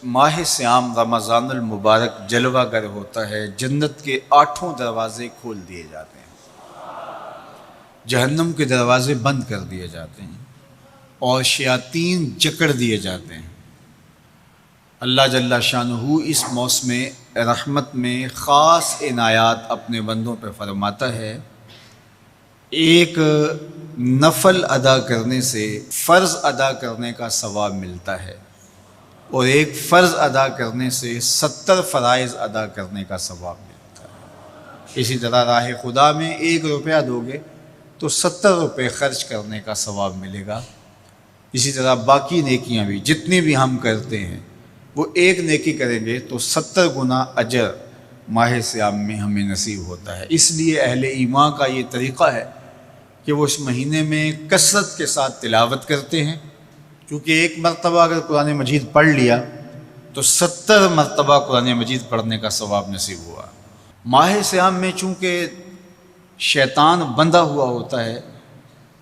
ماہ سیام رمضان المبارک جلوہ گر ہوتا ہے، جنت کے 8 دروازے کھول دیے جاتے ہیں، جہنم کے دروازے بند کر دیے جاتے ہیں اور شیاطین جکڑ دیے جاتے ہیں۔ اللہ جل شانہ اس موسم رحمت میں خاص عنایات اپنے بندوں پہ فرماتا ہے۔ ایک نفل ادا کرنے سے فرض ادا کرنے کا ثواب ملتا ہے اور ایک فرض ادا کرنے سے 70 فرائض ادا کرنے کا ثواب ملتا ہے۔ اسی طرح راہ خدا میں 1 روپیہ دو گے تو 70 روپے خرچ کرنے کا ثواب ملے گا۔ اسی طرح باقی نیکیاں بھی جتنی بھی ہم کرتے ہیں، وہ ایک نیکی کریں گے تو 70 گنا اجر ماہ سیام میں ہمیں نصیب ہوتا ہے۔ اس لیے اہل ایمان کا یہ طریقہ ہے کہ وہ اس مہینے میں کثرت کے ساتھ تلاوت کرتے ہیں، کیونکہ ایک مرتبہ اگر قرآن مجید پڑھ لیا تو 70 مرتبہ قرآن مجید پڑھنے کا ثواب نصیب ہوا۔ ماہ سیام میں چونکہ شیطان بندھا ہوا ہوتا ہے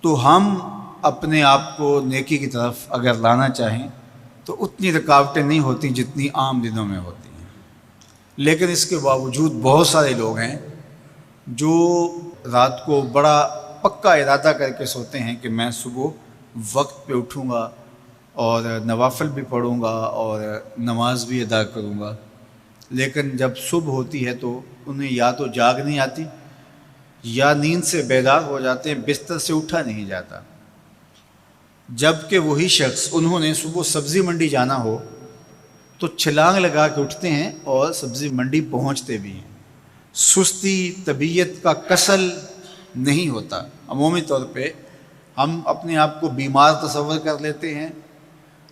تو ہم اپنے آپ کو نیکی کی طرف اگر لانا چاہیں تو اتنی رکاوٹیں نہیں ہوتی جتنی عام دنوں میں ہوتی ہیں، لیکن اس کے باوجود بہت سارے لوگ ہیں جو رات کو بڑا پکا ارادہ کر کے سوتے ہیں کہ میں صبح وقت پہ اٹھوں گا اور نوافل بھی پڑھوں گا اور نماز بھی ادا کروں گا، لیکن جب صبح ہوتی ہے تو انہیں یا تو جاگ نہیں آتی یا نیند سے بیدار ہو جاتے ہیں، بستر سے اٹھا نہیں جاتا۔ جب کہ وہی شخص انہوں نے صبح سبزی منڈی جانا ہو تو چھلانگ لگا کے اٹھتے ہیں اور سبزی منڈی پہنچتے بھی ہیں۔ سستی طبیعت کا کسل نہیں ہوتا۔ عمومی طور پہ ہم اپنے آپ کو بیمار تصور کر لیتے ہیں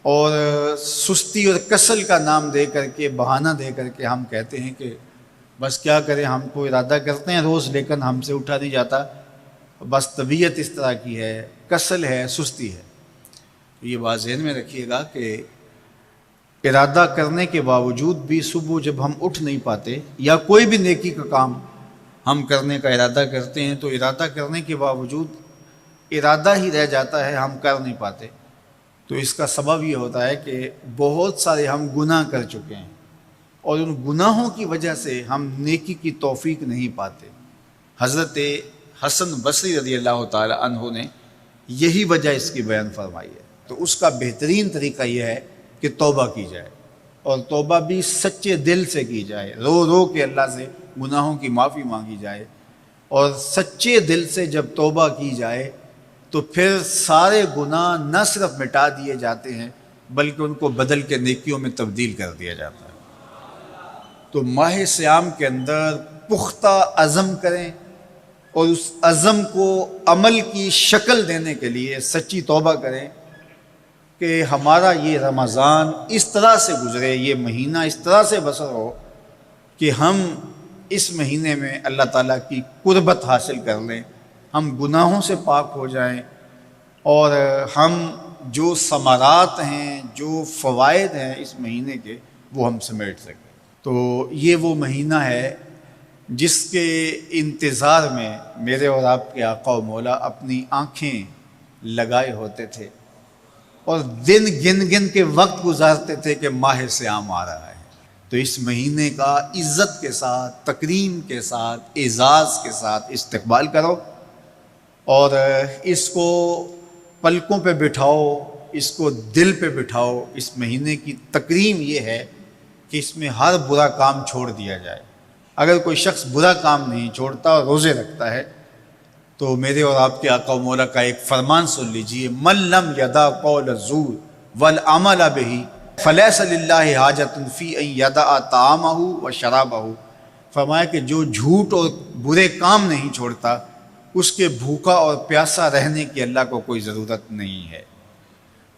اور سستی اور کسل کا نام دے کر کے، بہانہ دے کر کے ہم کہتے ہیں کہ بس کیا کریں، ہم کو ارادہ کرتے ہیں روز لیکن ہم سے اٹھا نہیں جاتا، بس طبیعت اس طرح کی ہے، کسل ہے، سستی ہے۔ یہ بات ذہن میں رکھیے گا کہ ارادہ کرنے کے باوجود بھی صبح جب ہم اٹھ نہیں پاتے یا کوئی بھی نیکی کا کام ہم کرنے کا ارادہ کرتے ہیں تو ارادہ کرنے کے باوجود ارادہ ہی رہ جاتا ہے، ہم کر نہیں پاتے، تو اس کا سبب یہ ہوتا ہے کہ بہت سارے ہم گناہ کر چکے ہیں اور ان گناہوں کی وجہ سے ہم نیکی کی توفیق نہیں پاتے۔ حضرت حسن بصری رضی اللہ تعالی عنہ نے یہی وجہ اس کی بیان فرمائی ہے۔ تو اس کا بہترین طریقہ یہ ہے کہ توبہ کی جائے، اور توبہ بھی سچے دل سے کی جائے، رو رو کے اللہ سے گناہوں کی معافی مانگی جائے، اور سچے دل سے جب توبہ کی جائے تو پھر سارے گناہ نہ صرف مٹا دیے جاتے ہیں بلکہ ان کو بدل کے نیکیوں میں تبدیل کر دیا جاتا ہے۔ تو ماہ سیام کے اندر پختہ عزم کریں اور اس عزم کو عمل کی شکل دینے کے لیے سچی توبہ کریں کہ ہمارا یہ رمضان اس طرح سے گزرے، یہ مہینہ اس طرح سے بسر ہو کہ ہم اس مہینے میں اللہ تعالیٰ کی قربت حاصل کر لیں، ہم گناہوں سے پاک ہو جائیں اور ہم جو ثمرات ہیں، جو فوائد ہیں اس مہینے کے، وہ ہم سمیٹ سکیں۔ تو یہ وہ مہینہ ہے جس کے انتظار میں میرے اور آپ کے آقا و مولا اپنی آنکھیں لگائے ہوتے تھے اور دن گن گن کے وقت گزارتے تھے کہ ماہ سیام آ رہا ہے۔ تو اس مہینے کا عزت کے ساتھ، تکریم کے ساتھ، اعزاز کے ساتھ استقبال کرو اور اس کو پلکوں پہ بٹھاؤ، اس کو دل پہ بٹھاؤ۔ اس مہینے کی تکریم یہ ہے کہ اس میں ہر برا کام چھوڑ دیا جائے۔ اگر کوئی شخص برا کام نہیں چھوڑتا اور روزے رکھتا ہے تو میرے اور آپ کے آقا و مولا کا ایک فرمان سن لیجئے، من لم یدع قول الزور والعمل بہ فلیس للہ حاجۃ فی ان یدع طعامہ و شرابہ۔ فرمایا کہ جو جھوٹ اور برے کام نہیں چھوڑتا اس کے بھوکا اور پیاسا رہنے کی اللہ کو کوئی ضرورت نہیں ہے۔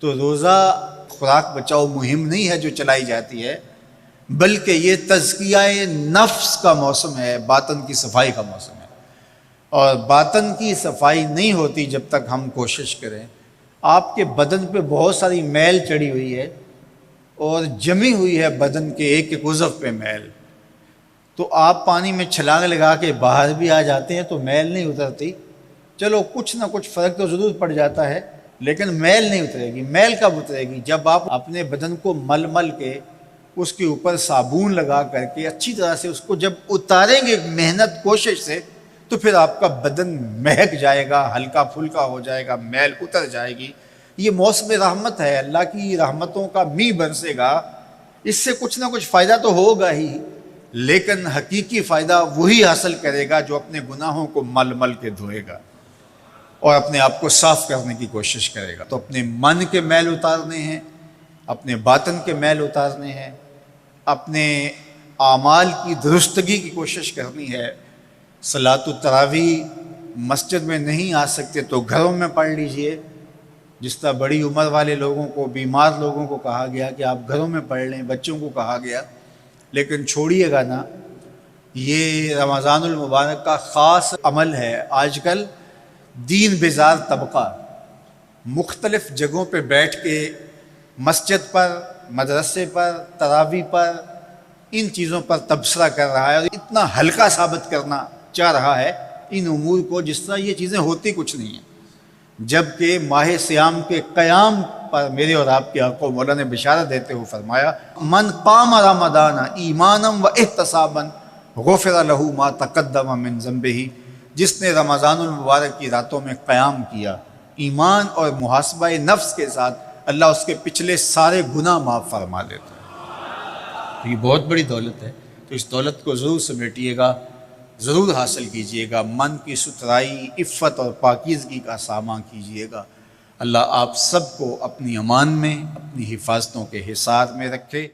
تو روزہ خوراک بچاؤ مہم نہیں ہے جو چلائی جاتی ہے، بلکہ یہ تزکیہ نفس کا موسم ہے، باطن کی صفائی کا موسم ہے، اور باطن کی صفائی نہیں ہوتی جب تک ہم کوشش کریں۔ آپ کے بدن پہ بہت ساری میل چڑھی ہوئی ہے اور جمی ہوئی ہے بدن کے ایک ایک عضو پہ میل، تو آپ پانی میں چھلانگ لگا کے باہر بھی آ جاتے ہیں تو میل نہیں اترتی، چلو کچھ نہ کچھ فرق تو ضرور پڑ جاتا ہے لیکن میل نہیں اترے گی۔ میل کب اترے گی؟ جب آپ اپنے بدن کو مل مل کے اس کے اوپر صابون لگا کر کے اچھی طرح سے اس کو جب اتاریں گے محنت کوشش سے، تو پھر آپ کا بدن مہک جائے گا، ہلکا پھلکا ہو جائے گا، میل اتر جائے گی۔ یہ موسم رحمت ہے، اللہ کی رحمتوں کا می برسے گا، اس سے کچھ نہ کچھ فائدہ تو ہوگا ہی، لیکن حقیقی فائدہ وہی حاصل کرے گا جو اپنے گناہوں کو مل مل کے دھوئے گا اور اپنے آپ کو صاف کرنے کی کوشش کرے گا۔ تو اپنے من کے میل اتارنے ہیں، اپنے باطن کے میل اتارنے ہیں، اپنے اعمال کی درستگی کی کوشش کرنی ہے۔ صلاۃ التراویح مسجد میں نہیں آ سکتے تو گھروں میں پڑھ لیجئے، جس طرح بڑی عمر والے لوگوں کو، بیمار لوگوں کو کہا گیا کہ آپ گھروں میں پڑھ لیں، بچوں کو کہا گیا، لیکن چھوڑیے گا نا، یہ رمضان المبارک کا خاص عمل ہے۔ آج کل دین بیزار طبقہ مختلف جگہوں پہ بیٹھ کے مسجد پر، مدرسے پر، تراویح پر، ان چیزوں پر تبصرہ کر رہا ہے اور اتنا ہلکا ثابت کرنا چاہ رہا ہے ان امور کو، جس طرح یہ چیزیں ہوتی کچھ نہیں ہیں، جبکہ ماہ صیام کے قیام پر میرے اور آپ کے آقا مولا نے بشارت دیتے ہوئے فرمایا، من قام رمضان ایمانا و احتسابا غفر لہ ما تقدم من ذنبہ، جس نے رمضان المبارک کی راتوں میں قیام کیا ایمان اور محاسبہ نفس کے ساتھ، اللہ اس کے پچھلے سارے گناہ معاف فرما دیتا ہے۔ یہ بہت بڑی دولت ہے، تو اس دولت کو ضرور سمیٹیے گا، ضرور حاصل کیجئے گا، من کی ستھرائی، عفت اور پاکیزگی کا سامان کیجئے گا۔ اللہ آپ سب کو اپنی امان میں، اپنی حفاظتوں کے حصار میں رکھے۔